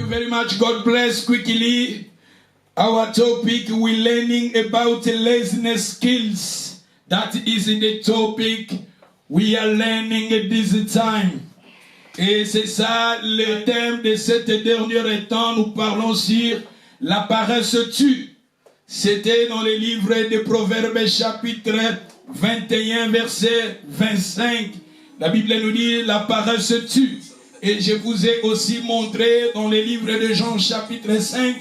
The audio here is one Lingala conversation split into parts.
very much. God bless. Quickly, our topic, we're learning about laziness skills. That is the topic we are learning this time. Et c'est ça le thème de cette dernière temps. Nous parlons sur la paresse tue. C'était dans le livre de Proverbes chapitre 21 verset 25. La Bible nous dit la paresse tue. Et je vous ai aussi montré dans le livre de Jean chapitre 5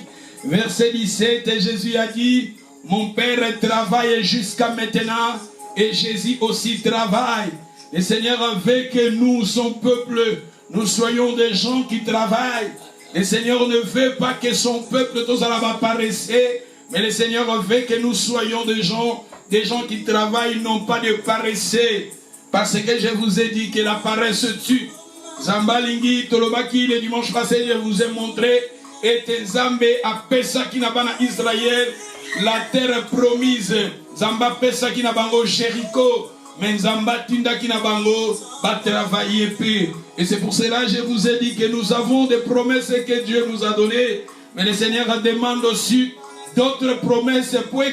verset 17. Et Jésus a dit, mon Père travaille jusqu'à maintenant et Jésus aussi travaille. Le Seigneur veut que nous, son peuple, nous soyons des gens qui travaillent. Le Seigneur ne veut pas que son peuple tous à la paresser, mais le Seigneur veut que nous soyons des gens qui travaillent, non pas de paresseux. Parce que je vous ai dit que la paresse tue. Zambalingi, Tolobaki, le dimanche passé, je vous ai montré, et Zambé a Pesaki Nabana Israël, la terre promise. Zamba Pesaki Nabango Jéricho. Mais Nzamba Tundaki Nabango va travailler peu. Et c'est pour cela que je vous ai dit que nous avons des promesses que Dieu nous a données. Mais le Seigneur demande aussi d'autres promesses pour que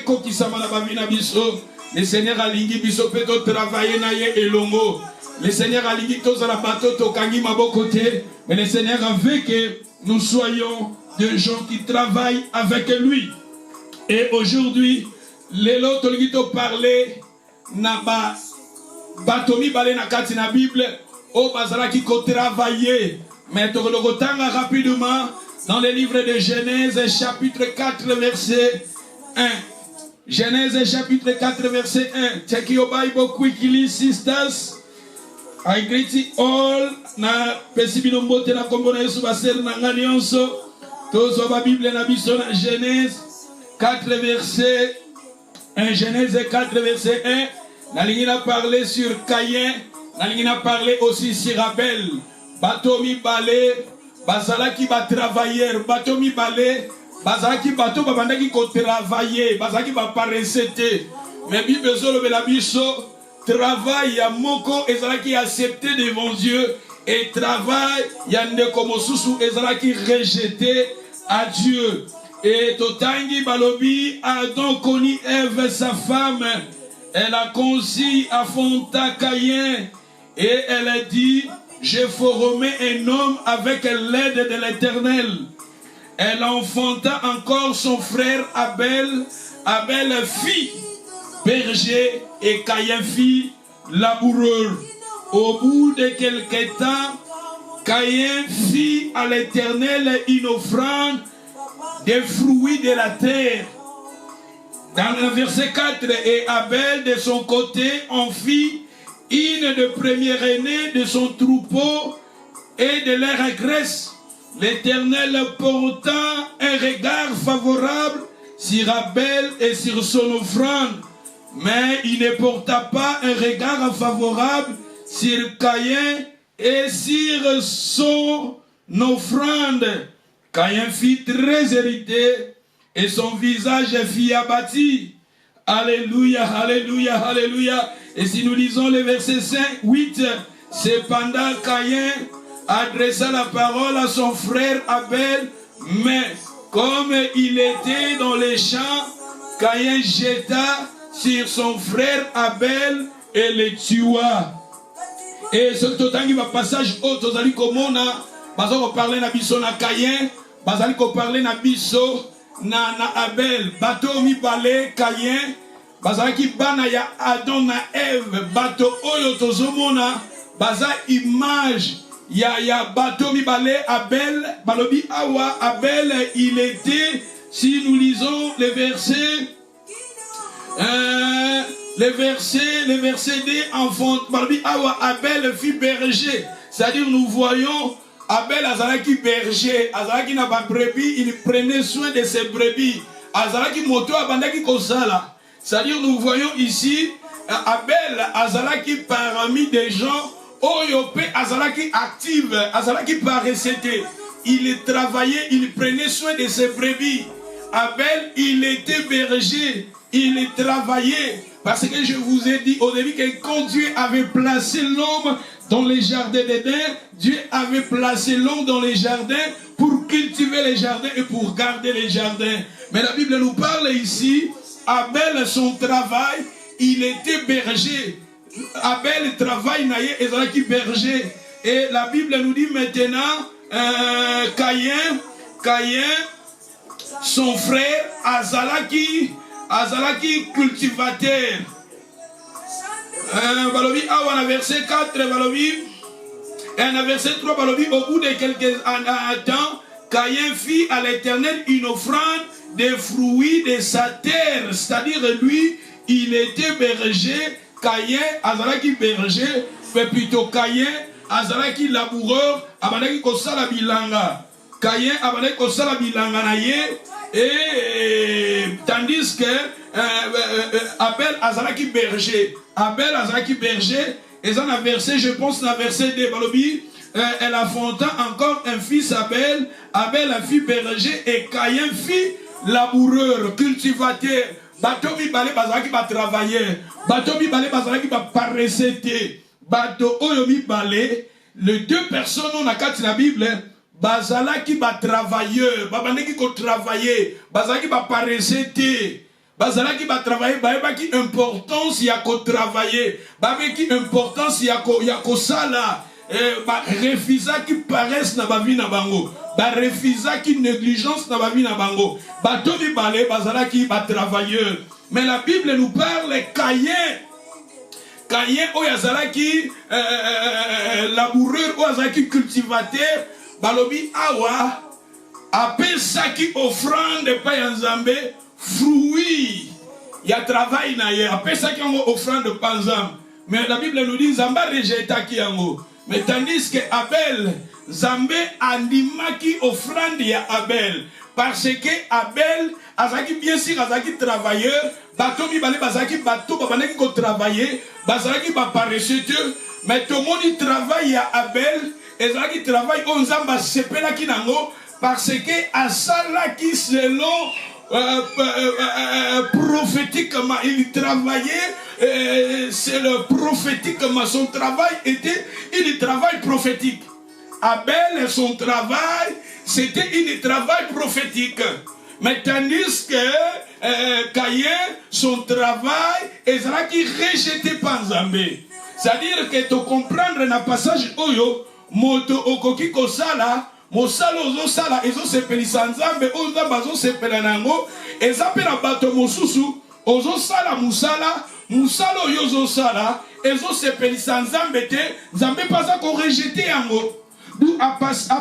le Seigneur a lingi biso peut travailler naye elongo. Le Seigneur a lingi tous à la bateau tokangi mabokote. Mais le Seigneur veut que nous soyons des gens qui travaillent avec lui. Et aujourd'hui, les autres qui t'ont parlé naba batomi balé na kati na Bible au bazala qui ko travailler. Mais tokotanga rapidement dans le livre de Genèse chapitre 4 verset 1. Genèse chapitre 4 verset 1. Take your Bible quickly, sisters. I greet you all. Na pesibino mbote na kombo na Yesu baser na nganionso. Tozo ba Bible na biso na Genèse 4 verset 1. Genèse 4 verset 1. Nalingi na parlé sur Caïn. Nalingi na parlé aussi sur Abel. Batomi balé. Bazalaki ba travailleur. Batomi balé. Bazalaki bato babandaki ko travailler. Bazalaki ba paresete. Mais Bible zolo bela biso. Travail ya moko ezalaki accepté devant Dieu. Et travail ya ndeko mosusu ezalaki rejeté à Dieu. Et Totangi Balobi a donc connu Ève, sa femme. Elle a conçu, affronta Caïn. Et elle a dit, je formerai un homme avec l'aide de l'Éternel. Elle enfanta encore son frère Abel. Abel fit berger et Caïn fit laboureur. Au bout de quelque temps, Caïn fit à l'Éternel une offrande des fruits de la terre. Dans le verset 4, et Abel de son côté en fit une de première-année de son troupeau et de leur graisse. L'Éternel porta un regard favorable sur Abel et sur son offrande, mais il ne porta pas un regard favorable sur Caïn et sur son offrande. Caïn fit très irrité et son visage fut abattu. Alléluia, alléluia, alléluia. Et si nous lisons le verset 5, 8, cependant Caïn adressa la parole à son frère Abel, mais comme il était dans les champs, Caïn jeta sur son frère Abel et le tua. Et ce totangi va passage autre, vous allez komona, parce qu'on parlait na biso na Caïn, bazali ko parler na biso na Abel. Bato mi balé Caïn, bazali ki bana ya Adam na Ève. Bato oyo tozomona baza image ya bato mi balé Abel. Balobi awa Abel, il était, si nous lisons les versets le verset 2, enfant balobi awa Abel fit berger. C'est-à-dire nous voyons Abel azalaki berger, azalaki na ba brebis, il prenait soin de ses brebis. Azalaki moto abandaki kosala. C'est-à-dire nous voyons ici Abel azalaki parmi des gens oyope azalaki active, azalaki paresete. Il travaillait, il prenait soin de ses brebis. Abel, il était berger, il travaillait. Parce que je vous ai dit au début que quand Dieu avait placé l'homme dans les jardins d'Éden, Dieu avait placé l'homme dans les jardins pour cultiver les jardins et pour garder les jardins. Mais la Bible nous parle ici, Abel, son travail, il était berger. Abel travaille naïe et Zalaki berger. Et la Bible nous dit maintenant, Caïn, son frère, Azalaki cultivateur. Balobi, on a verset 4, Balobi, et on a verset 3, Balobi, au bout de quelques temps, Caïn fit à l'Éternel une offrande des fruits de sa terre. C'est-à-dire, lui, il était berger. Caïn, Azalaki berger, mais plutôt Caïn, Azalaki laboureur, Abadaki kosala bilanga. Caïn, Abadaki kosala bilanga na ye, et tandis que Abel, Azalaki berger. Abel, Azalaki berger, et dans la verset, je pense, dans la verset de Balobi, elle affronta encore un fils Abel, Abel a fils berger, et Caïn fit laboureur, cultivateur. Bato mi balé bazalaki ba travailleur, bato mi balé bazalaki ba paressete, bato oyo mi balé, les deux personnes on a quatre la Bible, bazalaki ba travailleur, babaneki ko travailler, bazalaki ba paressete, bazalaki ba travailler, baebaki importance ya ko travailler, babeki importance ya ko sala. Ba refusa qui paresse na ba vie na bango, ba refusa qui négligence na ba vie na bango, ba tobi balé bazala qui ba travailleur. Mais la Bible nous parle Caïn o yazala qui laboureur o yazala qui cultivateur, balobi awa appelle ça qui offrande pa yanzambe fruit ya travail na ye, appelle ça qui offrande pa nzambe. Mais la Bible nous dit zamba rejeta ki yango. Mais tandis que Abel, Zambé andimaki offrande ya Abel. Parce que Abel, azaki bien sûr, azaki travailleur, bato mi balé, bazaki bato, babanaki ko travailler, bazaki ba paresseux, mais tout le monde travaille ya Abel, et zaki travaille, on zamba sepela ki nango, parce que asala ki selon prophétiquement, il travaillait, c'est le prophétiquement, son travail était un travail prophétique. Abel, son travail, c'était un travail prophétique. Mais tandis que Caïn, son travail, est qui rejeté par Zambé. C'est-à-dire que tu comprends dans le passage Oyo, Moto Okoki Kosala, Mosala ozo sala ezo sepelisa nzambe ozo nzambe azo sepela nango ezapela bato mosusu ozo sala musala oyo ozo sala ezo sepelisa nzambe te nzambe paza ko rejeter yango. D'où à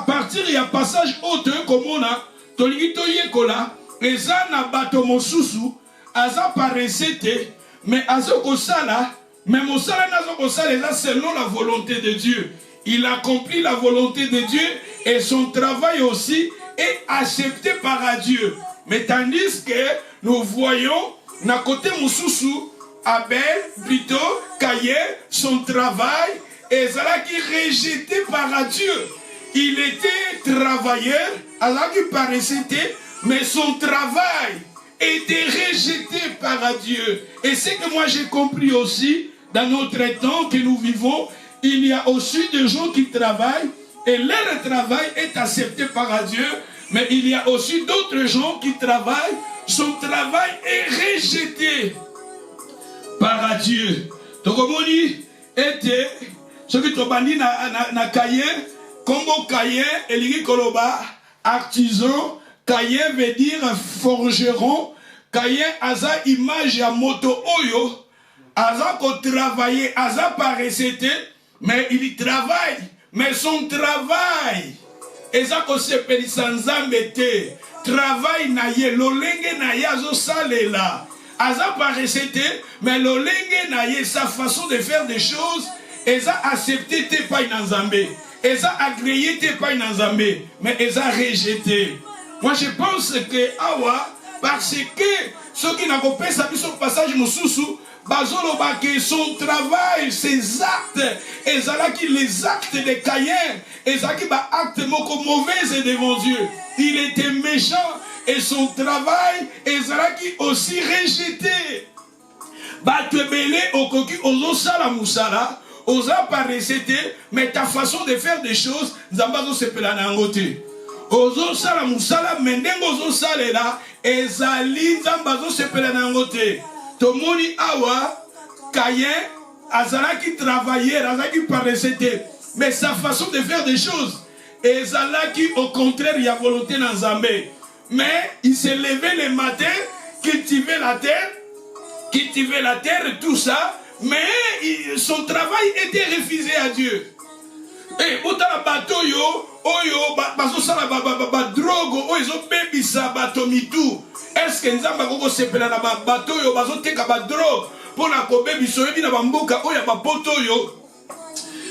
partir ya passage haute komona tolingi toyekola eza na bato mosusu aza paresse te mais azo kosala mais mosala nazo kosala eza selon la volonté de Dieu. Il accomplit la volonté de Dieu et son travail aussi est accepté par Dieu. Mais tandis que nous voyons, d'un côté Moussousou, Abel, plutôt Caïn, son travail est qui rejeté par Dieu. Il était travailleur, alors qu'il paraissait, mais son travail était rejeté par Dieu. Et c'est que moi j'ai compris aussi, dans notre temps que nous vivons, il y a aussi des gens qui travaillent et leur travail est accepté par Dieu, mais il y a aussi d'autres gens qui travaillent, son travail est rejeté par Dieu. Donc comme on dit, ce que tu as dit na Caïn, Congo Caïn, Eligi Koloba, artisan, Caïn veut dire forgeron, Caïn aza image ya moto oyo, aza ko travailler, aza paresseux. Mais il travaille, mais son travail, ezako sepelisa nzambe te, travail na ye, lolenge na ye azo salela, aza paresseux te, mais lolenge na ye, sa façon de faire des choses, eza accepté te pa na nzambe, eza agréé te pa na nzambe, mais eza rejeté. Moi je pense que awa, parce que ceux qui n'ont pas saisi son passage mosusu, bazoloba que son travail, ses actes, ezalaki les actes de Caïn, ezalaki ba acte moko mauvais devant Dieu. Il était méchant et son travail ezalaki aussi rejeté. Batebele okoki ozo sala musala, oza pas recette, mais ta façon de faire des choses, Nzambazo sepela na ngote. Ozo sala musala, mendengo ozo salela, ezali Nzambazo sepela na ngote. Tomoni awa, Caïn, azalaki travailleur, azalaki pas recette, mais sa façon de faire des choses, ezalaki au contraire, il y a volonté dans Zambé. Mais il s'est levé le matin, cultiver la terre, et tout ça, mais son travail était refusé à Dieu. Et autant la bateau yo, oyo, bazo sala ba drogue, oyo bebisa bato mitu. Est-ce que nzamba koko sepela na ba bateau yo bazo teka ba drogue pour la kobe biso yebi na bamboka oyo ba poto yo.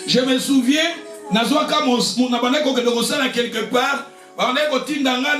Je me souviens, nazwaka mon abandeko ke dokosala quelque part, abandeko tindanga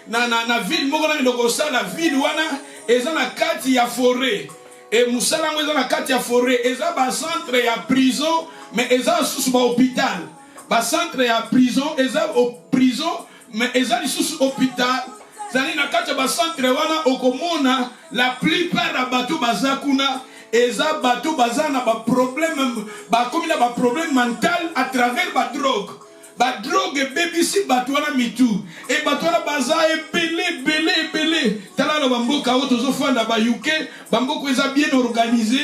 na ville moko na dokosala ville wana eza na kati ya forêt. Et musala ngo eza na kati ya forêt, eza ba centre ya prison, mais eza sous ba hôpital. Ba centre ya prison, eza au prison, mais eza sous hôpital. Zali na kati ba centre wana okomona la plupart ya bato bazakuna eza bato bazana ba problème ba komina ba problème mental à travers ba drogue. Ba drogue bebisi bato wana mitu et bato wana baza belé tala lo bamboka oto zo fanda ba UK bamboka eza bien organisé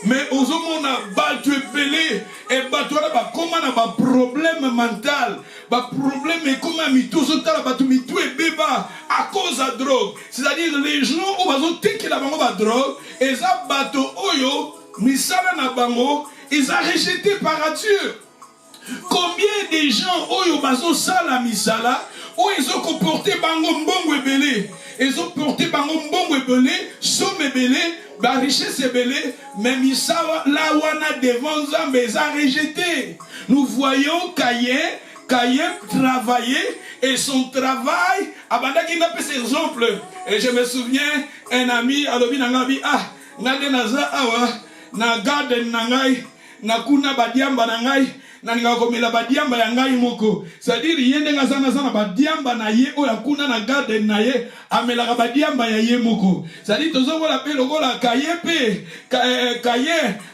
mais ozomona bato belé et bato wana ba koma na ba problème mental ba problème comme mitu zo tala bato mitu et beba à cause de drogue, c'est-à-dire les gens où bazo teki la bango ba drogue eza bato oyo misala na bango eza rejeté par Dieu. Combien de gens oyo bazo sala misala ou ils ont comporté bango mbongo ebele, ils ont porté bango mbongo ebele, somme ebele, ba richesse ebele, mais misala la wana devant Nzambe eza rejeté. Nous voyons Caïn travaillait et son travail abandaki na pese exemple. Et je me souviens un ami alobi nangabi ngade naza awa na garden nangai na kuna badiamba nangai na ninga komela badiamba ya ngai moko, c'est-à-dire yende ngazana sana badiamba na ye oya kuna na garden na ye amela badiamba ya ye moko, c'est-à-dire tozongo la pe lokola Caïn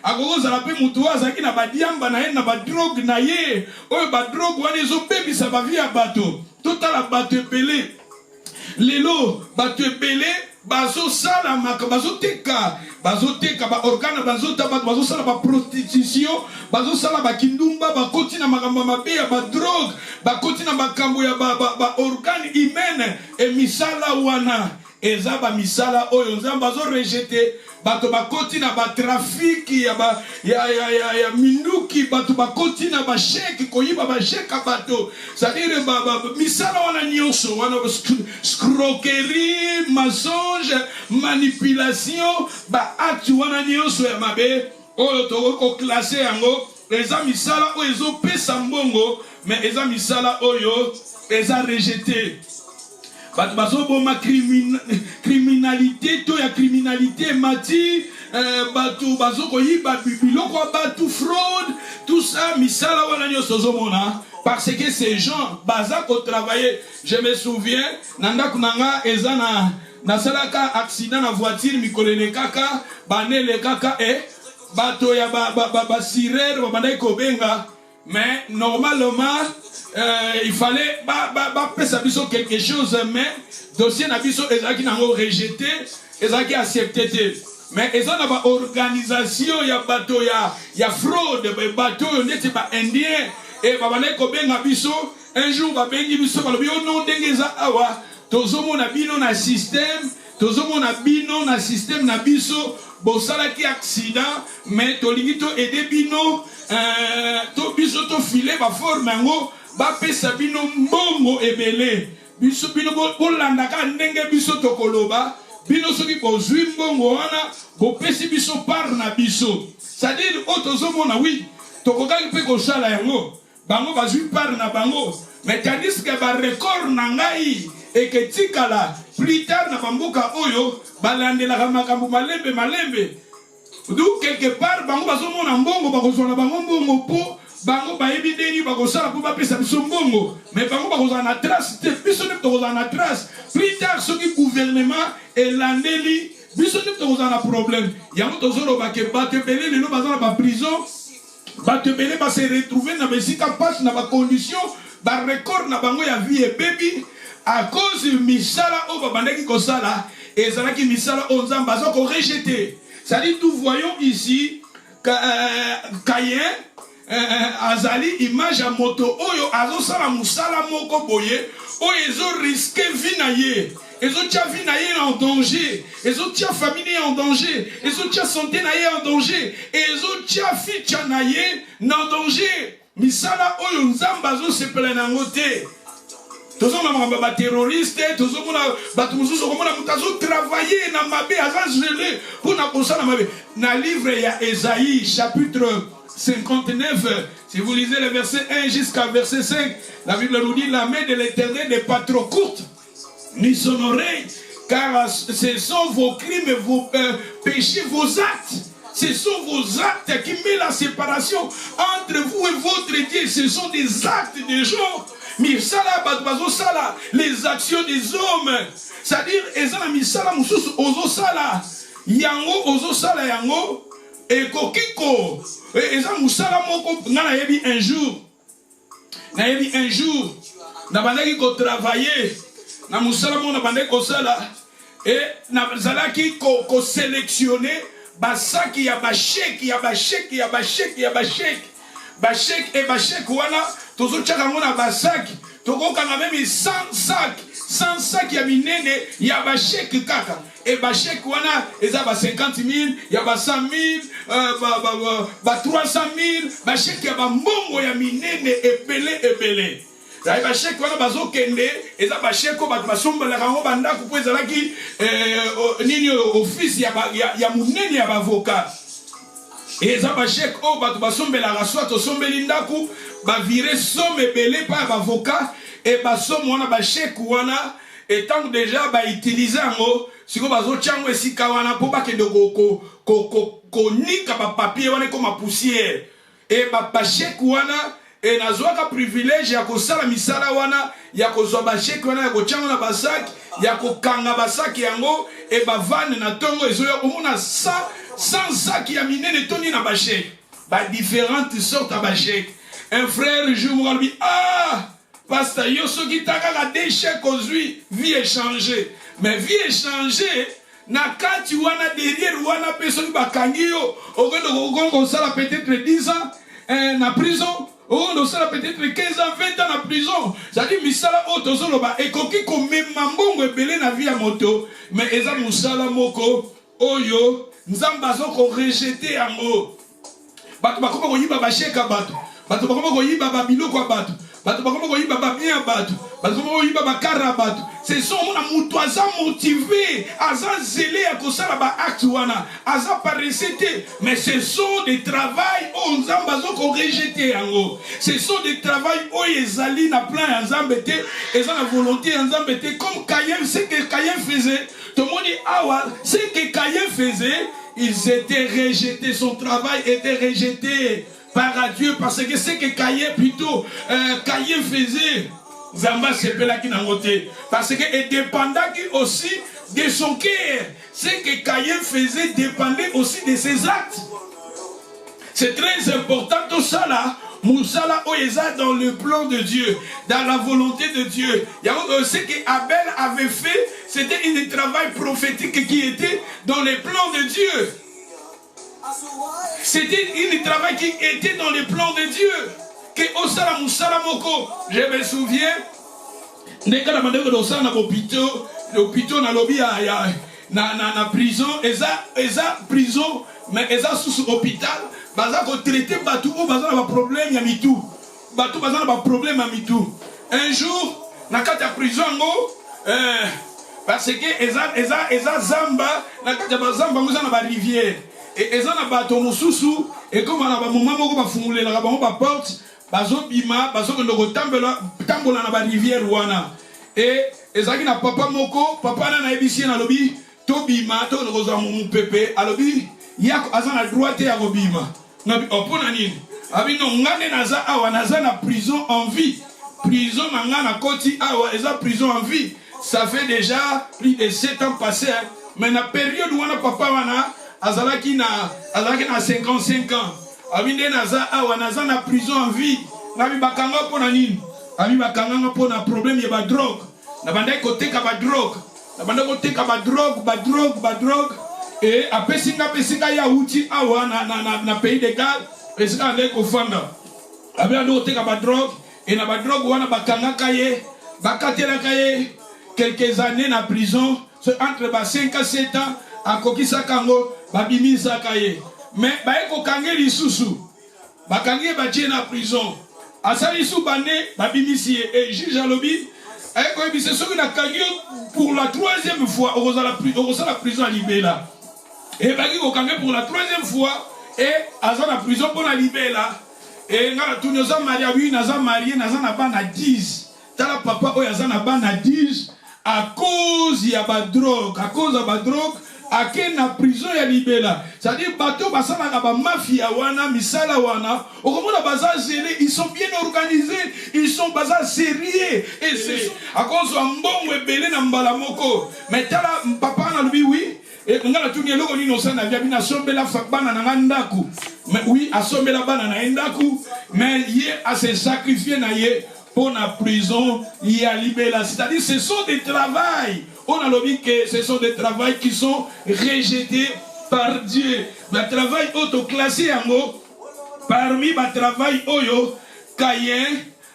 akokoza la pe mutu azaki na badiamba na ye na badrogue na ye oyo badrogue wana ezo bebisa ba vie ya bato totala bato ebele lelo bato ebele bazo sala maka bazo teka ba organe bazo tabac bazo sala ba prostitution bazo sala ba kindumba ba koti na makambo mabe ya ba drogue ba koti na makambo ya ba organe humaine et misala wana eza ba misala oyo Nzambe bazo rejeter bato ba koti na ba trafic ya minduki bato ba koti na ba chèque koyiba ba chèque bato, c'est-à-dire misala wana nyonso wana escroquerie, mensonge, manipulation ba acte wana nyonso ya mabe oyo toko classer yango eza misala oyo ezo pesa mbongo mais eza misala oyo eza rejeté. Bato bazo boma criminalité to ya criminalité mati bato bazo koyiba biloko bato fraude tout ça misala wana nyonso zomona parce que ces gens baza ko travailler. Je me souviens nanda kunanga eza na salaka accident na voiture mikolele kaka banele kaka bato ya ba sirere babandai kobenga. Mais normalement, il fallait biso quelque chose, mais dossier na biso ezaki nango rejeté, ezaki accepté. Mais ils ont une organisation ya bato ya fraude, bato neti ba indien et babane ko benga biso un jour ba bengi biso ba lobi non dengeza awa tozomo na bino na système, na biso bosala ki accident mais tolingi to aider bino to biso to filer ba forme ngo ba pesa bino mbongo ebele biso bino bolanda ka ndenge biso tokoloba bino soki bozwi mbongo wana bopesi biso par na biso, c'est-à-dire otozomona oui tokokaki mpe kosala yango bango bazwi par na bango mais tandis que ba record na ngai et que tikala plus tard na bamboka oyo balandelaka makambo malembe donc quelque part bango bazomona mbongo bakozala bango mbongo po bango bayebi ndeni bakosala po bapesa biso mbongo mais bango bakozala na trace te biso nde tokozala na trace plus tard soki gouvernement elandeli biso nde tokozala na problème yango tozoloba ke bato ebele lelo baza na baprison bato ebele ba se retrouver na besika passe na ba condition ba record na bango ya vie et baby à cause misala o babandaki kosala ezalaki misala o nzamba zo ko rejeter. C'est-à-dire nous voyons ici Caïn azali image à moto oyo azo sala musala moko boye oyo ezo risquer vie na ye. Ezo tia vie na ye en danger, ezo tia famille en danger, ezo tia santé na ye en danger, ezo tia ficha na ye en danger. Misala oyo nzamba zo sepela na ngote. Tozo na ba terroriste, tozo mona batu mususu komona mutazo travailler na mabe azazele pour na kosala mabe. Na livre ya Esaïe chapitre 59, si vous lisez le verset 1 jusqu'à verset 5, la Bible nous dit la main de l'Éternel n'est pas trop courte, ni son oreille, car ce sont vos crimes et vos péchés, vos actes. Ce sont vos actes qui mettent la séparation entre vous et votre Dieu. Ce sont des actes des gens. Misala batbazo sala, les actions des hommes. C'est-à-dire, ezana misala mususu ozo sala, yango ozo sala yango, et kokiko, ezana musala moko ngana yebi un jour. Na yebi un jour, na bandaki ko travailler. Na musala mo na bandaki ko sala et na zalaki ko sélectionner basaki ya bashek ya bashek ya bashek ya bashek bashek et bashek wana tozo tchaka mona basaki toko kanga même 100 sacs ya minene ya bashek kaka et bashek wana eza ba 50 000 ya ba 100 000 ba 300 000 bashek ya ba mbongo ya minene ebele. Zai bashek wana bazokende eza basheko bat basombala kango bandako po ezalaki nini office ya munene ya bavocat. Eza bashek o bat basombela raswa to sombeli ndako ba virer somme ebele pa bavocat et basomme wana bashek wana étant déjà ba utiliser ngo siko bazochango esika wana po bakende ko nika ba papier wana comme poussière et ba bashek wana et nazwaka privilège ya kosala misala wana ya kozwa bashek wana ya kochanga na basaki ya kokanga basaki yango et bavane na tongo ezoya komona 100 sacs ya minene toni na bashek ba différentes sortes à bashek. Un frère jour mo lui pasteur yo soki takaka des chèques ozwi vie échangée mais vie échangée na kati wana derrière wana personne bakangi yo okendo kosala peut-être 10 ans na prison. On sera peut-être 15 ans, 20 ans en prison. C'est-à-dire, misala otozoloba et koki komema mbongo ebele na vie ya moto, mais eza musala moko oyo nzamba zoko rejeter yango. Bato bakoma koyiba basheka bato. Bato bakoma koyiba babiloko bato. Bato bakoma koyiba babien bato. Bato bakoma koyiba bakara bato. Ce sont mona mutu aza motivé, aza zélé à kosala ba acte wana, aza paresete, mais ce sont des travail o nzamba zoko rejeter yango. Ce sont des travail o ezali na plan ya nzambe te, eza na volonté ya nzambe te comme Caïn, ce que Caïn faisait. Tout le monde dit awa, ce que Caïn faisait, ils étaient rejetés, son travail était rejeté par Dieu parce que ce que Caïn plutôt Caïn faisait. Zamba sepelaki nangote parce que et dépendait aussi de son cœur. Ce que Caïn faisait dépendait aussi de ses actes. C'est très important tout ça là. Moussala Oeza dans le plan de Dieu, dans la volonté de Dieu. Ce que Abel avait fait, c'était un travail prophétique qui était dans les plans de Dieu. C'était un travail qui était dans les plans de Dieu. Que Osala Moussala Moko, je me souviens, ndeka na bandeko d'Osala na l'hôpital na lobby na prison, eza prison, mais eza sous hôpital, baza ko traiter batou o baza na problème ya mitu. Batou baza na problème ya mitu. Un jour, na kati ya prison ngo parce que eza zamba, na kati ya bazamba ngo za na ba rivière. Et eza na bato mususu et comme na ba moment moko ba fungulela ka bango ba porte bazo bima bazo ko ndoko tambola na ba rivière wana et ezaki na papa moko papa na ebisi na lobi to bima to ndoko za mu pepe alobi yako aza na droite ya kobima na opona nini abi no ngane naza awa naza na prison en vie prison na ngana koti awa eza prison en vie ça fait déjà plus de 7 ans passés mais na période wana papa wana azalaki na 55 ans Abinde naza awa naza na prison en vie. Nabi bakanga pona nini? Abi bakanga pona problème ya ba drogue. Na bandai koteka ba drogue. Na bandai koteka ba drogue. Et apesika ya uti awa na pays de Galles. Pesika ande kofanda. Abi ando koteka ba drogue. Et na ba drogue wana bakanga kaye. Bakatela kaye. Quelques années na prison. Entre 5 à 7 ans. A kokisa kango. Babimisa kaye. Mais baeko kange lisusu bakange batie na prison asali su bane babimisi et juge alobi aeko ebise soki na kangi pour la 3e fois la prison à Libela et baki ko kange pour la 3e fois et aza na prison pour la Libela et ngala tunyoza maria oui naza marié naza na bana 10 tala papa oyo aza na bana 10 à cause ya ba drogue ake na prison ya Libela. C'est-à-dire bateau basala na ba mafia wana misala wana okomona baza zélé, ils sont bien organisés, ils sont baza sérieux et c'est à cause de mbongo ebele na mbala moko. Mais tala papa na lui oui et ngala tunye loko ni nosa na via bina sombela bana na ndaku. Mais oui asombela bana na ndaku mais ye a se sacrifier na ye pour la prison ya Libela. C'est-à-dire ce sont des travails. On a dit que ce sont des travails qui sont rejetés par Dieu. Le travail autoclassé en haut, parmi le travail oyo, Caïn,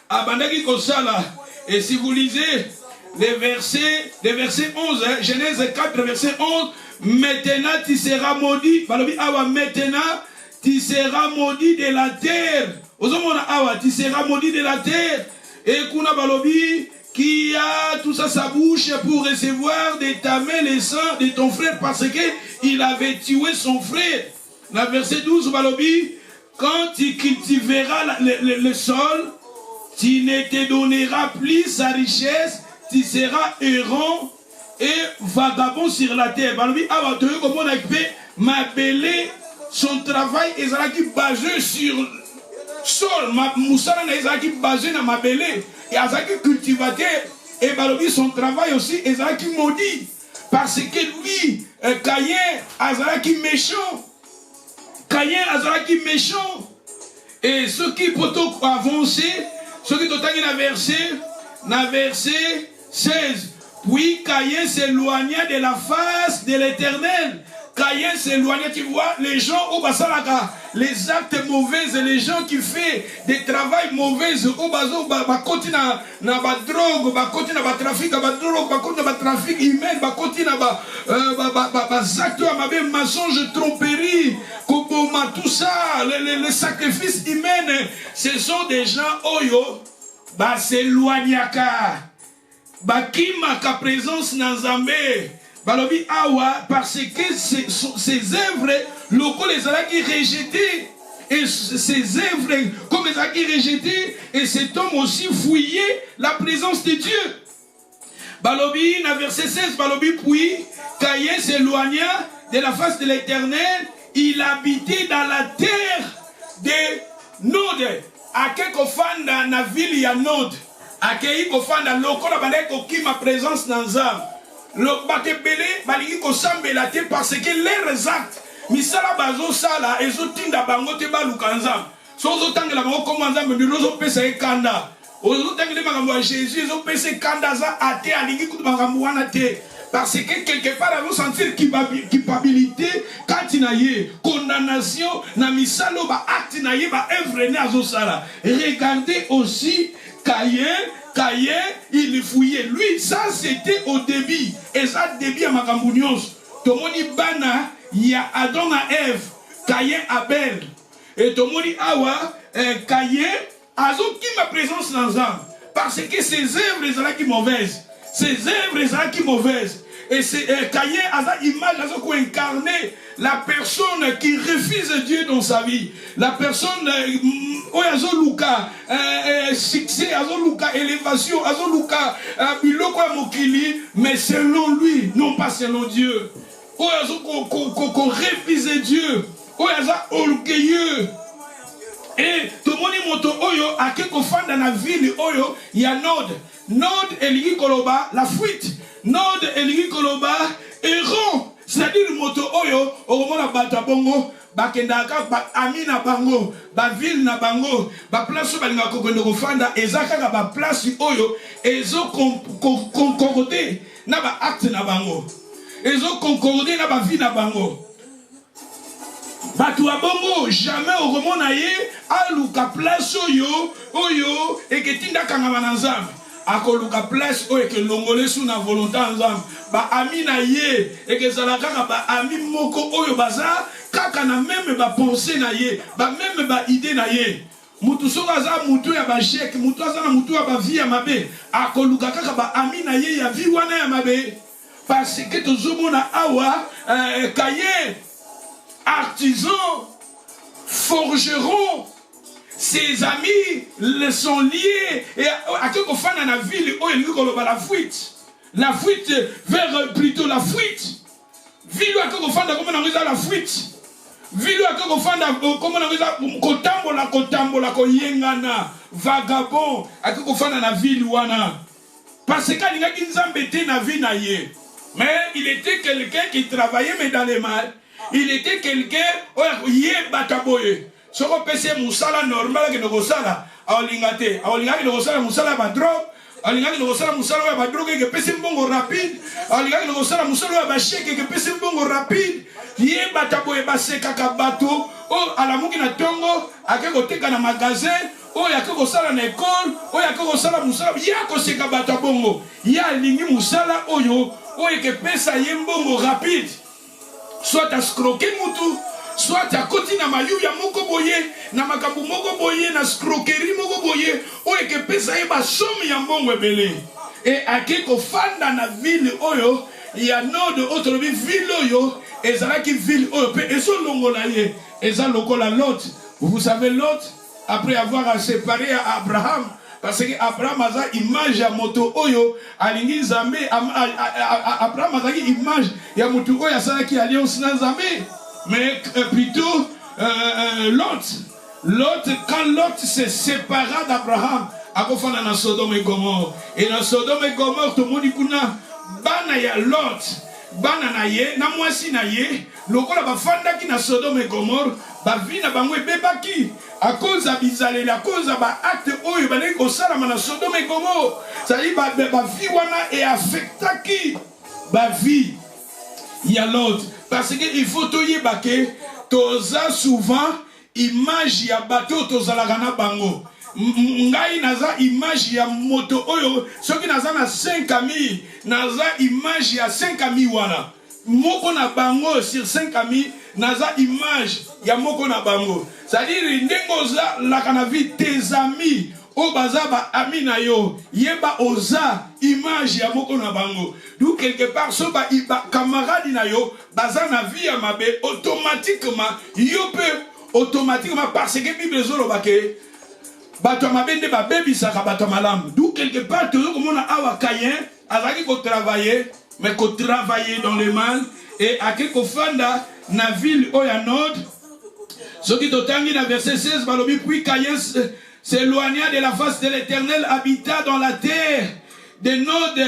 Abandaki Kosala. Et si vous lisez les versets 11, hein, Genèse 4, verset 11, maintenant tu seras maudit. Maintenant tu seras maudit de la terre. Tu seras maudit de la terre. Et Kuna Balobi, qui a tout ça sa bouche pour recevoir de ta main les sangs de ton frère parce qu'il avait tué son frère. Dans verset 12, Balobi, quand tu cultiveras le sol, tu ne te donneras plus sa richesse, tu seras errant et vagabond sur la terre. Balobi, comment on a fait m'appeler son travail et ça qui basé sur sol, Moussala n'a qui basé dans ma belé. Et Azaki cultivateur, et Balobi son travail aussi, Azaki maudit. Parce que lui, Caïn, Azaki méchant. Caïn, Azaki méchant. Et ceux qui peuvent avancer, ceux qui ont dans verset 16. Puis Caïn s'éloigna de la face de l'Éternel. Caïn s'éloignait, tu vois, les gens au Basalaka, les actes mauvais et les gens qui font des travails mauvais au Bazo, continuent à la drogue, continuent à trafic, à trafic humain, continuent à actes à mensonge, tromperie, tout ça, les sacrifices humains, ce sont des gens oyo, s'éloignaka, kimaka présence dans Zambé. Balobi awa parce que ces œuvres locaux les a qui rejetés et ces œuvres comme les a qui rejetés et cet homme aussi fouillé la présence de Dieu. Balobi na verset 16 Balobi puis Caïn s'éloigna de la face de l'Éternel, il habitait dans la terre de Nod. Akeko fanda na ville ya Nod. Akeko fanda loko la bande ko ki ma présence dans âme. Le batebele baliki ko sambela te parce que leurs actes misala bazo sala ezotinda bango te balukanza sozo tangela bango comme nzambe bilozo pesa ekanda ozo tangela makambo ya Jésus ezo pesa ekanda za ate alingi kutu makambo wana te parce que quelque part on sentir culpabilité quand il y a condamnation na misalo ba acte na ye ba œuvre ne azo sala. Regardez aussi Caïn, il fouillait. Lui, ça c'était au début. Et ça, début à Makambunios. Tomoni Bana, il y a Adam à Ève. Caïn, Abel. Et Tomoni Awa, Caïn, Azo qui ma présence dans âme. Parce que ces œuvres, les sont qui mauvaises. Ces œuvres, les sont qui mauvaises. Et c'est Caïn, Aza image, Azo qui incarne la personne qui refuse Dieu dans sa vie. La personne, Azo Luka, succès, Azo Luka, élévation, Azo Luka, Biloko Mokili, mais selon lui, non pas selon Dieu. Azo qu'on refuse Dieu. Azo orgueilleux. Et tout le monde monte Oyo, à quelque fois dans la ville, Oyo, il y a Nod. Nod Eligi Koloba, la fuite. Nod Eligi Koloba, errant. C'est-à-dire le moto Oyo, au moment de Batabongo, bakendaka ba ami na bango ba ville na bango ba place balinga kokende kofanda ezaka ba place oyo ezo concorder na ba acte na bango ezo concorder na ba vie na bango bato abongo jamais okomona ye aluka place oyo eketinda kangama na nzambe akoluka place oyo ekelongole su na volonté ya nzambe ba ami na ye ekezala kaka ba ami moko oyo baza kaka na meme ba pensée na ye ba meme ba idée na ye mutu soko aza mutu ya ba chèque mutu aza na mutu ya ba vie ya mabe akoluka kaka ba ami na ye ya vie wana ya mabe parce que tozomona awa Caïn artisan forgeron ses amis le sont liés et à quelque fois dans la ville où il y a la fuite vers plutôt la fuite ville à quelque fois comme on a la fuite ville à quelque fois comme on a kotambola koyengana vagabond à quelque fois dans la ville wana parce qu'il y a qui nous na vie na ye mais il était quelqu'un qui travaillait mais dans les mal il était quelqu'un qui est bataboye. Si on peut faire musala normal que nous sala, aolingate, aolingate nous sala musala ba drogue, aolingate nous sala musala ba drogue que pèse bongo rapide, aolingate nous sala musala ba chèque que pèse bongo rapide. Yé bataboye ba seka kabato, oh alamuki na tongo, akeko teka na magasin, oh yakeko sala na école, oh yakeko sala musala, yako seka batabongo, ya lingi musala oyo, oh que pèse yembongo rapide. Soit à scroquer moutou, soit à côté na mayu ya moko boye, na makambu moko boye, na scroquerie moko boye, ou et que pesa ba somme ya mbongo ebele. Et à quelque fanda na ville oyo, il y a nord de autre ville oyo, et ça qui ville oyo, et son longola ye, et ça lokola Lot. Vous savez Lot, après avoir séparé à Abraham, parce que Abraham a image ya moto oyo alingi nzambe Abraham a image ya moto oyo asalaki alliance na nzambe mais plutôt Lot quand Lot se sépara d'Abraham akofana na Sodome et Gomorre et dans Sodome et Gomorre to moni kuna bana ya Lot bana na ye na mwasi na ye lokola bafandaki na Sodome et Gomorre bavi na bango ebebaki à cause de bizarre, à cause de l'acte où il va aller au Salama na Sodome et Gomorre. Ça dit, ma vie wana est affectée qui? Ma vie. Il y a l'autre. Parce qu'il faut te dire que toza souvent image ya bateau toza la gana bango. Ngai naza image ya moto oyo. Soki naza na 5 amis, naza image ya 5 amis wana. Moko na bango sur 5 amis, naza image ya moko na bango. C'est-à-dire, ndengoza la kanavi tes amis, o bazaba ami na yo, yeba oza image ya moko na bango. Donc quelque part, so ba camarade na yo, baza na vie ya mabe, automatiquement, yo peut automatiquement parce que Bible zolo bake, bato mabe nde ba bebi saka bato malam. Donc quelque part, toujours comme on a awa Caïn, azaki ko travailler, mais ko travailler dans le mal et à quelque fanda na ville oyanod. Ce qui t'otangi dans verset 16, puis Caïn s'éloigna de la face de l'Éternel, habita dans la terre de Nod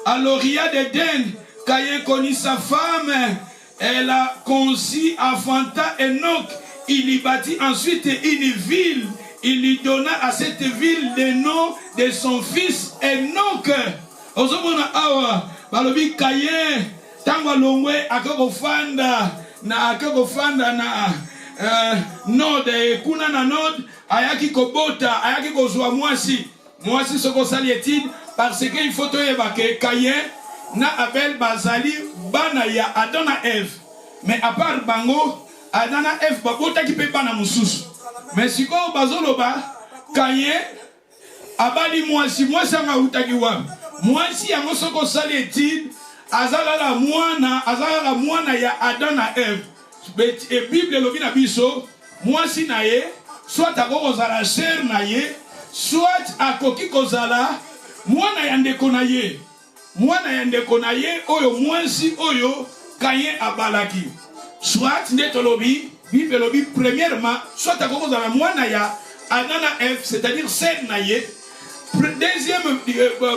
à l'Orient d'Éden. Caïn connut sa femme, elle a conçu, enfanta Enoch. Il y bâtit ensuite une ville. Il lui donna à cette ville le nom de son fils Enoch. Ozomona awa, balobi Caïn, tango longwe akokofanda na Nod kuna na Nod ayaki kobota ayaki kozwa mwasi soko sali etid parce que il faut toyeba ke Caïn na Abel bazali bana ya Adam na Eve mais à part bango Adam na Eve babota ki pe bana mususu mais siko bazoloba Caïn abali mwasi anga utaki wa mwasi yango soko sali etid azala mwana ya Adam na Eve. Et Bible lobi na biso mwasi na ye soit akokozala sœur na ye soit akoki kozala mwana ya ndeko na ye oyo mwasi oyo Caïn abalaki soit ndeto lobi Bible lobi premièrement soit akokozala mwana ya Adam na Eve c'est-à-dire sœur na ye. Deuxième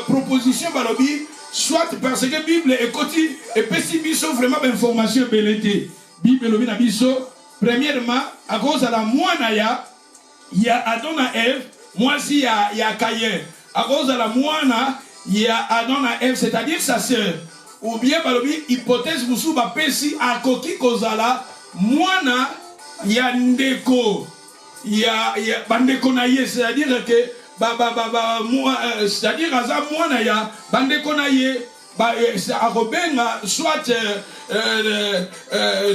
proposition balobi soit parce que Bible est côté et pesi biso vraiment d'information belete. Bible lobi na biso premièrement, à cause de la moine, il y a Adam et Ève, moi aussi il y a Caïn. À cause de la moine, il y a Adam et Ève, c'est-à-dire sa sœur. Ou bien, hypothèse, vous pesi à Koki Kozala, moine, il y a Ndeko, il y a Bandeko Naye, c'est-à-dire que, c'est-à-dire Aza moine, il y a Bandeko Naye. Soit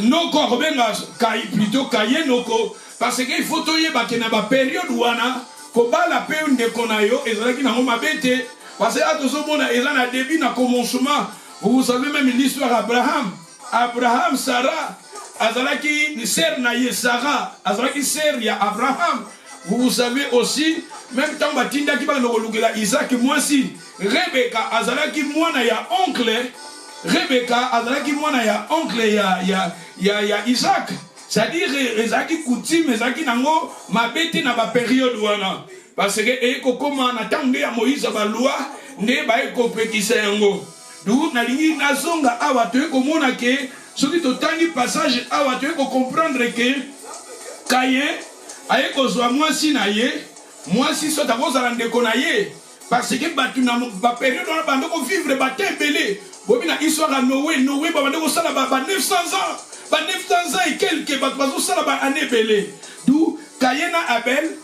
noko plutôt Caïn noko parce qu'il faut toyer qu'il y a une période où faut pas la paix de konayo et ça qui n'a pas bête parce que à tout ce moment ils ont un début na commencement vous savez même l'histoire Abraham Sarah azalaki sœur na Sarah azalaki sœur ya Abraham. Vous savez aussi, même tant batinda qui va nous relugela Isaac, moi si Rebecca azalaki mwana ya oncle, Rebecca azalaki mwana ya oncle ya Isaac. C'est-à-dire ezaki coutume ezaki nango mabete na ba période wana. Parce que eko koma na tangue ya Moïse ba loi ne ba eko pekisa yango. Du na lingi nazonga awa to eko mona ke soki to tangi passage awa to eko comprendre que Caïn aye kozwa mwasi na ye mwasi so takozala ndeko na ye parce que batu na ba période wana bande ko vivre batembele bobi na histoire ya Noé bande ko sala ba 900 ans ba 900 ans et quelques batu bazo sala ba année belé d'où Caïn na Abel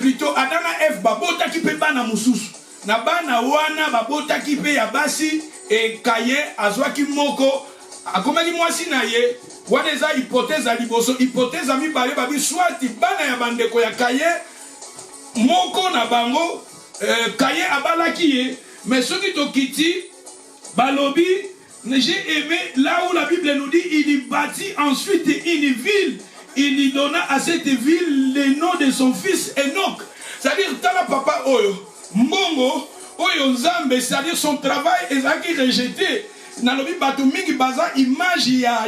plutôt Adam na Ève babota ki pe bana mususu na bana wana babota ki pe ya basi et Caïn azwaki moko akomaki mwasi na ye. Wana eza hypothèse à liboso, hypothèse à mibale babi soit bana ya bandeko ya Caïn moko na bango Caïn abalaki ye mais ce qui tokiti balobi j'ai aimé là où la Bible nous dit il bâtit ensuite une ville, il lui donna à cette ville le nom de son fils Enoch, c'est-à-dire tala papa oyo mbongo oyo nzambe, c'est-à-dire son travail ezaki rejeté. Nalobi bato mingi baza image ya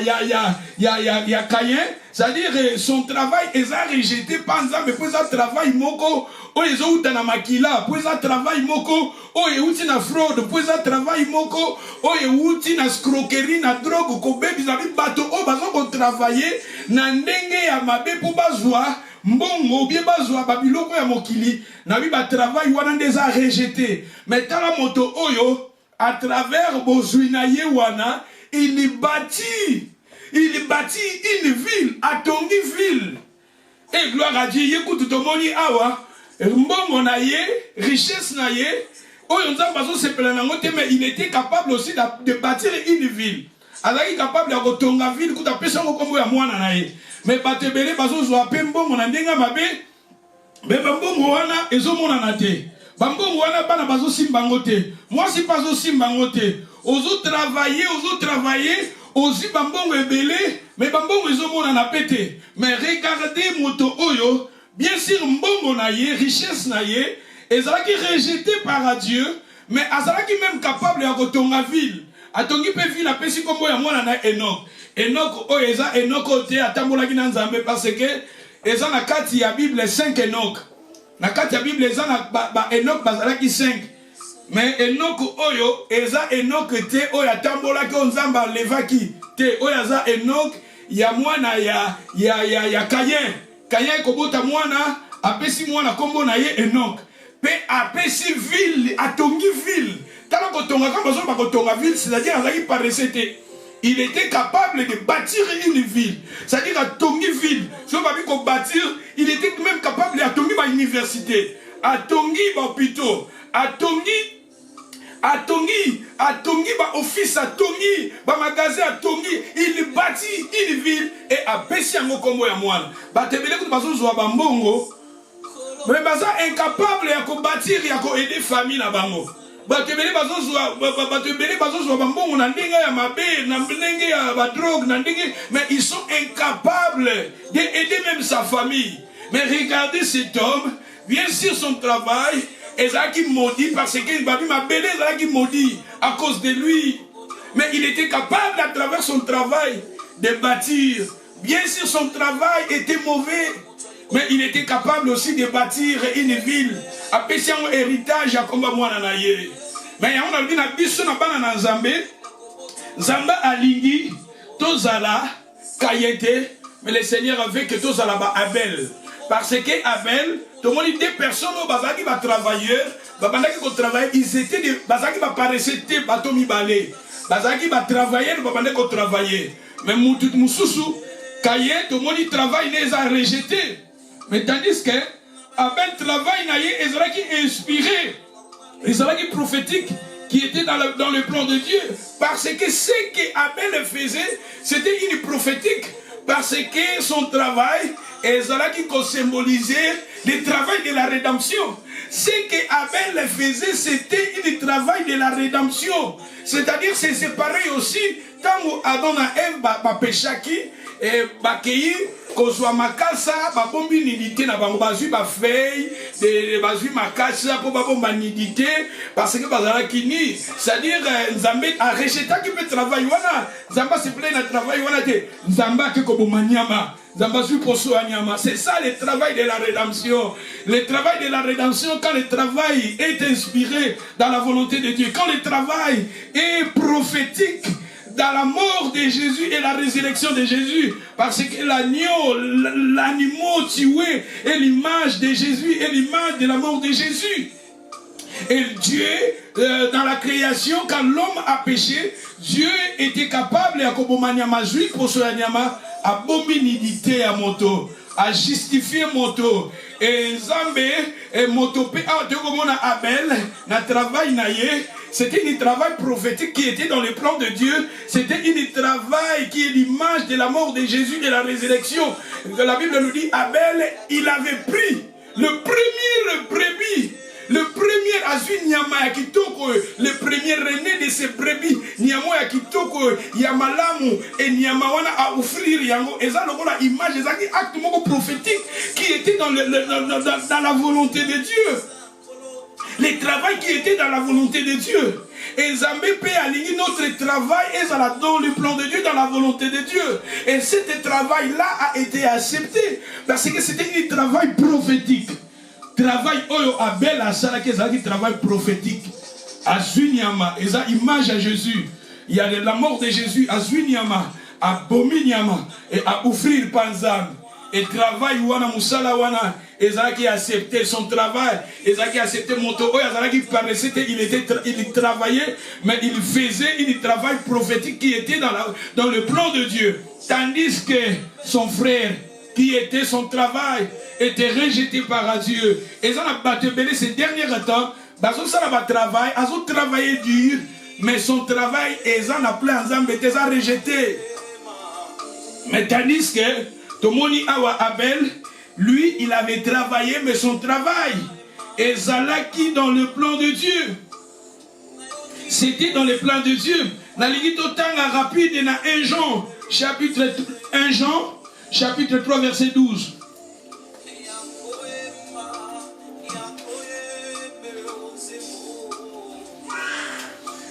Caïn, c'est-à-dire son travail est rejeté par Nzambe pour ça travail moko o ezo uta na makila pour ça travail moko o euti na fraude pour ça travail moko o euti na escroquerie na drogue ko bebi zabi bato o bazo ko travailler na ndenge ya mabe pour bazwa mbongo bien bazwa babiloko ya mokili na bi ba travail wana ndeza rejeté mais tala moto oyo à travers Bozuinaye wana, il bâtit une ville, Atongi ville. Et gloire à Dieu, écoute tout le monde, awa, mbongo na ye, richesse na ye, mais il était capable aussi de bâtir une ville. Alors il est capable de retonga ville, écoute, personne comme ya mwana na ye. Mais batebele bazo zo ape mbongo na ndenga mabe, mais mbongo wana ezomona na te. Bambongo wana bana bazo simbango te. Moi si bazo simbango te. Ozo travailler, ozi bambongo ebele, mais bambongo ezomona na pete. Mais regardez moto oyo, bien sûr mbongo na ye, richesse na ye, ezalaki rejeté par Dieu, mais azalaki même capable ya kotonga ville. Atongi pe ville apesi kombo ya mwana na Enoch. Enoch oyo eza Enoch te atambolaki na Nzambe parce que eza na kati ya Bible 5 Enoch. Na kati ya Bible eza na Enoch bazalaki 5. Mais Enoch oyo eza Enoch te oyo atambolaki Nzambe alevaki te oyo eza Enoch ya mwana ya Caïn. Caïn kobota mwana apesi mwana kombo na ye Enoch. Pe apesi ville atongi ville. Tala kotonga quand bazo ba kotonga ville, c'est-à-dire azaki paraissait te. Il était capable de bâtir une ville. C'est-à-dire à Tongi ville. Si on va dire qu'on bâtir, il était même capable à Tongi ba université, à Tongi ba hôpital, à Tongi ba office, à Tongi ba magasin, à Tongi. Il bâtit une ville et a baissé un mot comme moi. Ba te bele ko bazo zo ba mbongo. Mais baza incapable à bâtir et à aider famille na bango. Batebele bazo bambongo na ndenge ya mabe na ndenge ya ba drogue na ndenge, mais ils sont incapables d'aider même sa famille. Mais regardez cet homme, bien sûr son travail ezaki maudit parce que babi mabele ezaki maudit à cause de lui, mais il était capable à travers son travail de bâtir. Bien sûr son travail était mauvais, mais il était capable aussi de bâtir une ville. Apesi un héritage à combat mwana na ye. Mais on a dit na biso na bana na Nzambe. Nzambe alingi tozala kayete Mais le Seigneur a fait que tous à là-bas Abel. Parce que Abel, tout le monde dit des personnes qui va travailler, ils étaient des qui va paraître des batomi balé. Qui va travailler, qui travailler. Mais Moussousou, Kaye, tout le monde travaille, les a rejetés. Mais tandis que Abel travaille, il est inspiré, il est prophétique, qui était dans le plan de Dieu. Parce que ce qu'Abel faisait, c'était une prophétique. Parce que son travail, qui symbolisait le travail de la rédemption. Ce qu'Abel faisait, c'était le travail de la rédemption. C'est-à-dire, c'est pareil aussi, quand Adam et Ève péchaki, et bakei, kozwa makasa, babombi nidité na bango bazui ba feuille, de bazui makasa pour babomba nidité, parce que bazala kini, c'est-à-dire Nzambe a rejeté qui peut travailler wana, Nzamba se plaît na travail wana te, Nzamba ke kobomanyama. C'est ça le travail de la rédemption. Le travail de la rédemption, quand le travail est inspiré dans la volonté de Dieu, quand le travail est prophétique dans la mort de Jésus et la résurrection de Jésus, parce que l'animal tué est l'image de Jésus et l'image de la mort de Jésus. Et Dieu, dans la création, quand l'homme a péché, Dieu était capable de à bominidité à moto, à justifier moto. Et Zambé, et moto, Abel, na travail naïe, c'était un travail prophétique qui était dans le plan de Dieu. C'était un travail qui est l'image de la mort de Jésus et de la résurrection. La Bible nous dit, Abel, il avait pris le brebis. Le premier azui nyama ya kitoko, le premier rené de ces brebis, nyama ya kitoko, yamalamu et nyama wana a offrir yango. Et ça la image, ça qui acte moko prophétique qui était dans la volonté de Dieu. Le travail qui était dans la volonté de Dieu. Et Zambé peut aligner notre travail et ça dans le plan de Dieu, dans la volonté de Dieu. Et ce travail-là a été accepté parce que c'était un travail prophétique. Travail oyo Abel a ça qui est travail prophétique. À Zuniama, et ça image à Jésus. Il y a la mort de Jésus à Zuniama, à Bominyama et à offrir Panzam. Et travail wana musala wana, et ça qui a accepté son travail, et ça qui a accepté mon tour, qui paraissait il travaillait, mais il faisait un travail prophétique qui était dans le plan de Dieu. Tandis que son frère, qui était son travail, était rejeté par Dieu. Et ça a battu ces derniers temps, ça a travail, a travaillé dur, mais son travail, et ça a plein ensemble, et ça a rejeté. Mais tandis que Tomoni Awa Abel, lui, il avait travaillé, mais son travail, et ça qui dans le plan de Dieu. C'était dans le plan de Dieu. Dans l'église Totanga rapide, dans 1 Jean, chapitre 3, verset 12.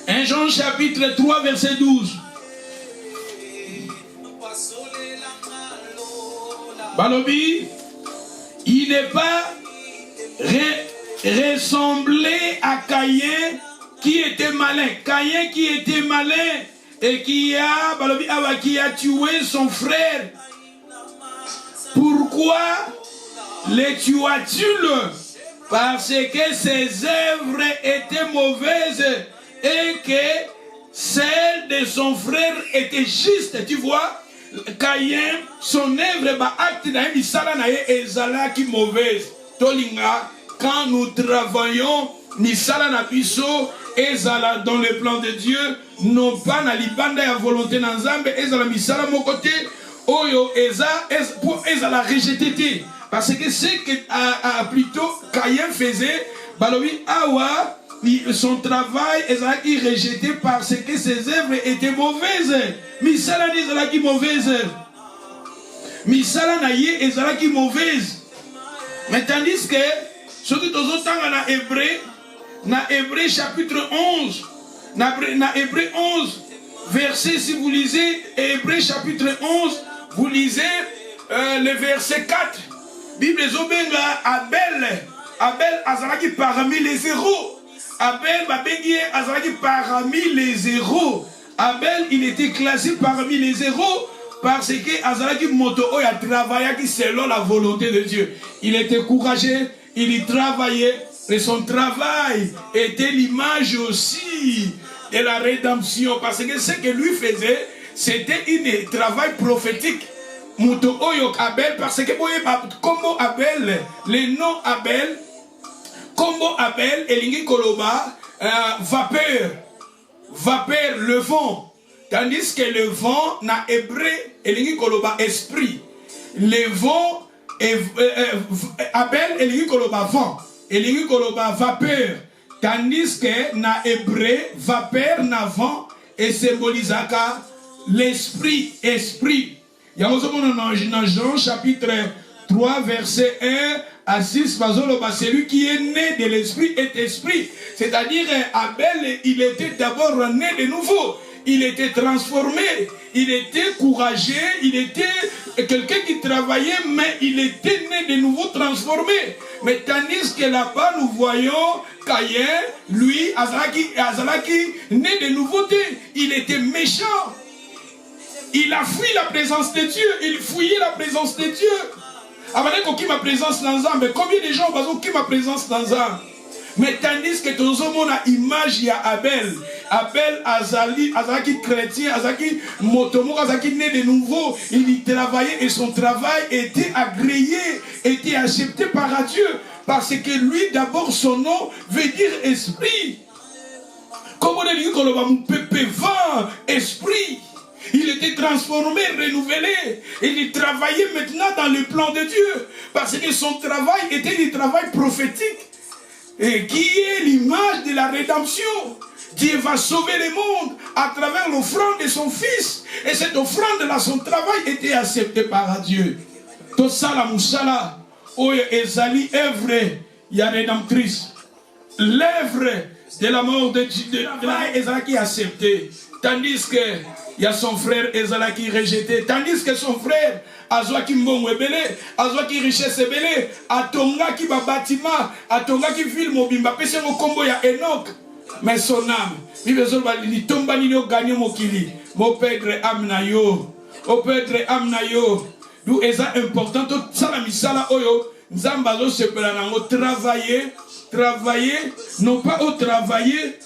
1 Jean chapitre 3 verset 12. Balobi, il n'est pas ressemblé à Caïn qui était malin. Caïn qui était malin et qui a tué son frère. Pourquoi le tuas-tu-le? Parce que ses œuvres étaient mauvaises et que celle de son frère était juste. Tu vois, Caïn, son œuvre, acte est mauvaise. Tolinga, quand nous travaillons, Nisala na biso, ezala dans le plan de Dieu, non pas na libanda ya volonté na Nzambe, ezala misala mon côté, oyo ezala rejeté. Parce que ce que plutôt Caïn faisait, balobi awa, son travail est rejeté parce que ses œuvres étaient mauvaises. Misala n'ezala qui mauvaise. Misala na ye ezala qui mauvaise. Mais tandis que ce qui na Hébreu chapitre 11, na Hébreu 11 verset, si vous lisez Hébreu chapitre 11, vous lisez le verset 4. Bible zobenga Abel azalaki parmi les héros. Abel babengi azalaki parmi les héros. Abel, il était classé parmi les héros parce que azalaki moto oyo a travaillé selon la volonté de Dieu. Il était courageux, il y travaillait, et son travail était l'image aussi de la rédemption, parce que ce que lui faisait, c'était un travail prophétique. Moto oyo Abel, parce que comme Abel, le nom Abel, comme Abel, elingi koloba, vapeur, le vent. Tandis que le vent, na hébreu, elingi koloba esprit. Le vent, Abel, elingi koloba vent. Elingi koloba vapeur. Tandis que na hébreu, vapeur na vent, et symbolisaka l'esprit, esprit. Il y a dans Jean chapitre 3, verset 1 à 6, celui qui est né de l'esprit est esprit. C'est-à-dire, Abel, il était d'abord né de nouveau. Il était transformé, il était courageux, il était quelqu'un qui travaillait, mais il était né de nouveau transformé. Mais tandis que là-bas, nous voyons Caïn, lui, Azalaki, né de nouveauté. Il était méchant. Il a fui la présence de Dieu. Il fouillait la présence de Dieu. Avant qu'il ma présence dans un, mais combien de gens ont qui ma présence dans un? Mais tandis que tout le monde a image, il y a Abel. Abel, Azalaki chrétien, Azalaki motomo, Azalaki né de nouveau. Il y travaillait et son travail était agréé, était accepté par Dieu. Parce que lui, d'abord, son nom veut dire esprit. Comme on dit, mon pépé vent, esprit. Il était transformé, renouvelé. Il travaillait maintenant dans le plan de Dieu. Parce que son travail était du travail prophétique. Et qui est l'image de la rédemption. Dieu va sauver le monde à travers l'offrande de son fils. Et cette offrande-là, son travail était accepté par Dieu. Tout ça, la moussala, oye ezali œuvre, il y a rédemptrice. L'œuvre de la mort de Ezra qui est accepté. Tandis que il y a son frère Ezra qui est rejeté. Tandis que son frère Azwa qui mbongo ebele, Azwa qui richesse ebele, Atonga qui ba bâtiment, Atonga qui ville mobimba, pese mo kombo ya Enoch. Mais son âme, il veut dire tomba ni no gagner mokili, mo perdre âme na yo, o perdre âme na yo. D'où est ça important tout ça la misala oyo, nzamba zo sepela nango travailler, non pas au travailler,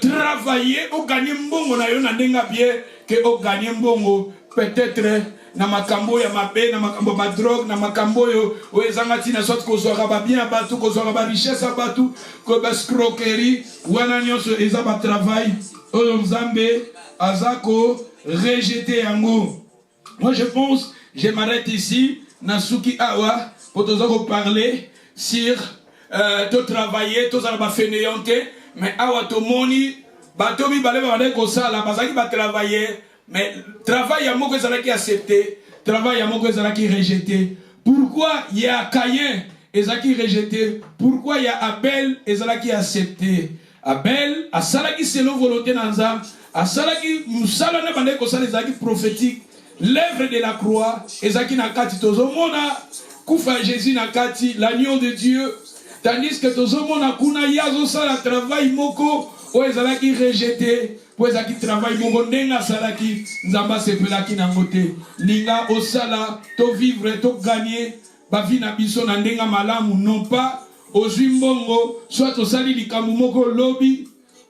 travailler au gagner mbongo na yo na ndenga bien que au gagner mbongo peut-être na makambo ya mabe na makambo ba drogue na makambo yo o ezangati na soit kozwaka ba bien batu kozwaka ba richesse batu ko ba escroquerie wana nyonso eza ba travail oyo nzambe azako rejeter yango. Moi je pense je m'arrête ici nasuki awa pour te parler sur to travailler to za ba fainéante. Mais awa to moni batomi balé ba ko sala bazaki ba travailler. Mais travail à moko ezalaki accepté, travail à moko ezalaki rejeté. Pourquoi il y a Caïn ezalaki rejeté? Pourquoi il y a Abel ezalaki accepté? Abel a salaki selon volonté nanza, a salaki musala na bande ko sala ezalaki prophétique. L'œuvre de la croix ezalaki na kati tozomona kufa Jésus na kati l'agneau de Dieu. Tandis que tozomona kuna yazo sala travail moko o ezalaki rejeté. Pour qui travaille mon ndenga salaki nzamba sepelaki nangote linga osala to vivre to gagner ba vie na biso na ndenga malamu non pas ozwi mbongo soit osali likambo moko lobby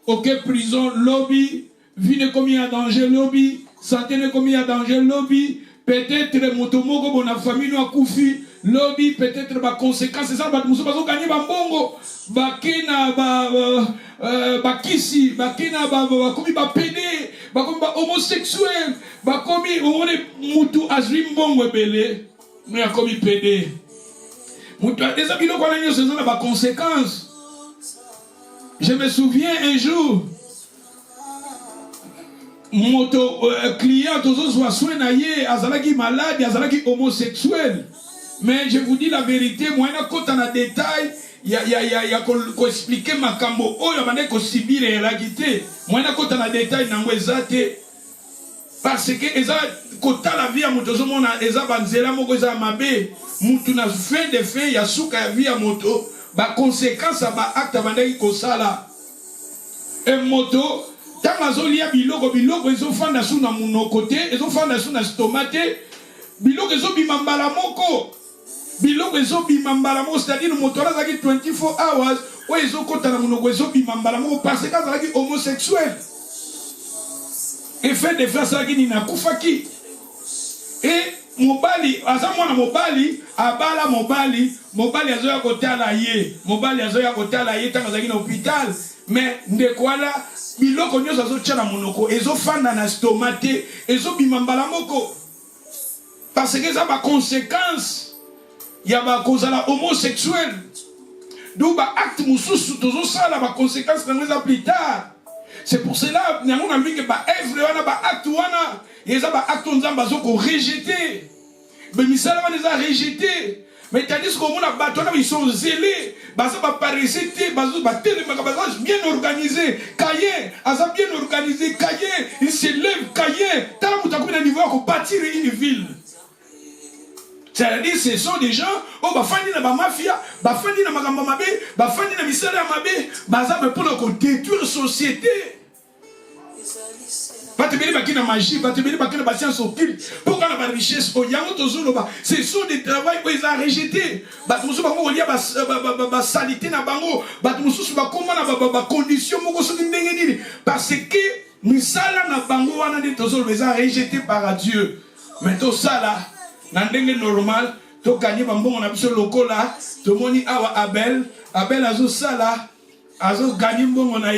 aucun prison lobby vie ne commis à danger lobby santé ne commis à danger lobby peut-être moto moko bona famille no akufi lobby peut-être ba conséquences ça ba muso bazo gagner ba mbongo bakena bakisi bakena bakomi bapede bakomi ba homosexuel bakomi on mutu azwi mbongo ebele mais akomi pede mutu eza biloko wana nyonso eza na ba conséquences. Je me souviens un jour moto client tozozwa soin na ye azalaki malade azalaki homosexuel. Mais je vous dis la vérité, moi je suis en détail, il y a qu'on expliquer ma cambo, oh il y a qu'on subir et la guité. Moi je suis en détail dans les parce que eza kota la vie à moto zo mona eza banzela moko eza mabe mutu na fin de fin ya suka ya vie à moto ba conséquence ba acte bandaki ko sala. Un moto Tant azolia biloko ezofanda sous na monoko te, ezofanda sous na stomate, biloko ezobima mbala moko. Biloko ezobima mbala moko, c'est-à-dire moto azaki 24 hours, o ezokota na monoko ezobima mbala moko parce que azalaki homosexuel. Et fait des frères azalaki ni nakufaki. Et mobali, aza mwana mobali, abala mobali azoya kotala ye. Mobali azoya kotala ye tant azalaki na hôpital. Mais ndekwala biloko nyonso azotia na monoko ezofanda na stomate, ezobima mbala moko. Parce que ça a des conséquences. Il y a des causes homosexuelles. Donc, acte moussous, tout ça, il y a des conséquences plus tard. C'est pour cela que nous avons dit que acte il y a des actes qui sont rejetés. Mais les gens ont rejeté. Mais tandis que ils sont zélés. Bien organisé. Cahier, bien organisé. Cahier, ils se lèvent. Cahier, tant que vous niveau pour bâtir une ville. C'est-à-dire, ce sont des gens qui bafandi na ba mafia, bafandi na makambo mabe, bafandi na misala mabe, baza pour détruire la société. Batebeli bakina magie, batebeli bakina ba science occulte, pourquoi na ba richesse o yango tozoloba, ce sont des travaux que ils ont rejetés. Batumusu bango olia ba salité na bango, batumusu ba koma na ba condition moko so ndenge nini parce que misala na bango wana de tozoloba ils ont rejeté par Dieu. Mais tout ça là Nandenge normal, to gagner bambon on a besoin lokola, to moni awa Abel azo sala, azo gagner bon on a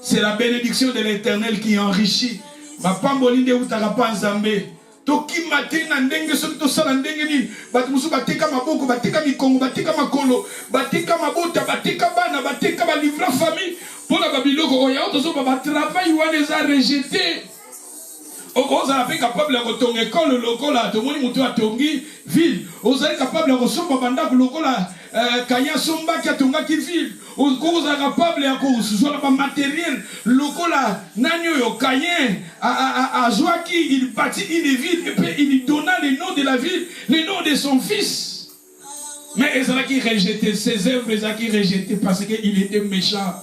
c'est la bénédiction de l'Éternel qui enrichit. Ma pambolinde utaka nzambe. To ki matin nandenge so to sala ndenge ni, batumusu bateka maboko, bateka mikongo, bateka makolo, bateka mabota, bateka bana, bateka ba livra famille pour la babiloko oya to so ba travail ou les a rejeté. Vous êtes capable de retourner école lokola, tout le monde mutu atongi ville. Vous êtes capable de recevoir banda lokola, kaya somba ki atonga ki ville. Vous êtes capable de recevoir le matériel lokola, nanyo yo kayen, a Joaki, il bâtit une ville et puis il donna le nom de la ville, le nom de son fils. Mais ils ont qui rejeté ses œuvres, ils ont qui rejeté parce qu'il était méchant.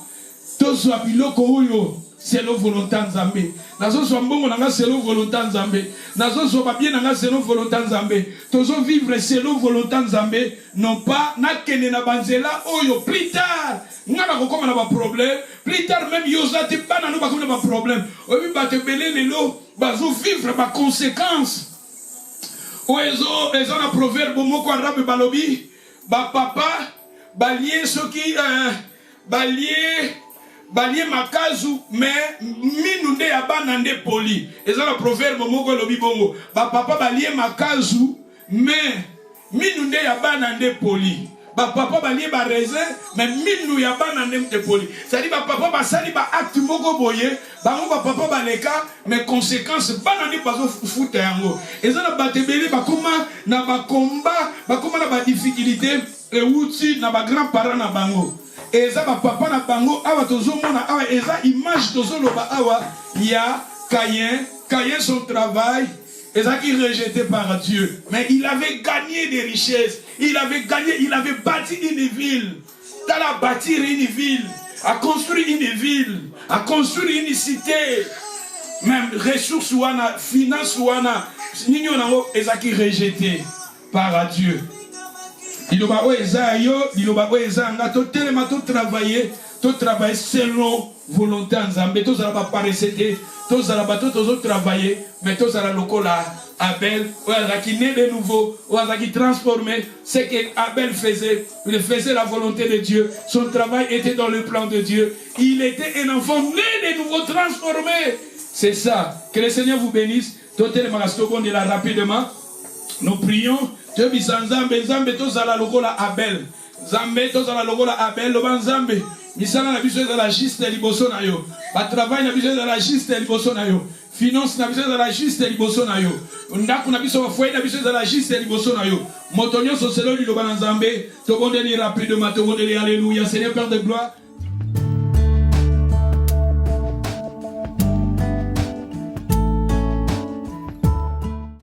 Tout soit biloko yo. C'est la volonté de Nzambe. Nazo so mbongo nanga c'est la volonté de Nzambe. Nazo so babie nanga c'est la volonté de Nzambe. Tozo vivre c'est la volonté de Nzambe. Non pas na kene na banzela oyo plus tard. Ngaba ko koma na ba problème. Plus tard même yozate bana no ba ko na ba problème. Obi ba te belé lelo bazo vivre ba conséquences. Oezo na proverbe moko arabe balobi ba papa balie soki balie makazu mais minunde ya bana nde poli eza na proverbe moko lobi bongo ba papa balie makazu mais minunde ya bana nde poli ba papa balie ba raisin mais minu ya bana nde poli c'est-à-dire ba papa basali ba acte moko boye bango ba papa baleka mais conséquences bana nde bazo futa yango eza na batebele bakoma na ba combat bakoma na ba difficulté et outi na ba grand parents na bango. Et ça, papa na bango, awa tozomona, awa eza image tozoloba awa, ya Caïn son travail, eza qui rejeté par Dieu. Mais il avait gagné des richesses, il avait bâti une ville. T'as à bâtir une ville, à construire une ville, à construire une cité. Même ressources ouana, finances ouana, nino nango eza qui rejeté par Dieu. Diloba o eza yo, diloba o eza nga to telema to travailler selon volonté nzambe to zala ba paresete, to zala ba to travailler, mais to zala lokola Abel, o eza qui né de nouveau, o eza qui transformé, ce que Abel faisait, il faisait la volonté de Dieu, son travail était dans le plan de Dieu, il était un enfant né de nouveau transformé. C'est ça, que le Seigneur vous bénisse. To telema de la rapidement. Nous prions. Dieu Nzambe Nzambe tozala lokola Abel. Nzambe tozala lokola Abel loba Nzambe. Misala na biso za la juste liboso na yo. Ba travail na biso za la juste liboso na yo. Finance na biso za la juste liboso na yo. Ndako na biso foyer na biso za la juste liboso na yo. Motonyo so selo liloba Nzambe. Tobondeli rapidement, tobondeli alléluia. Seigneur Père de gloire.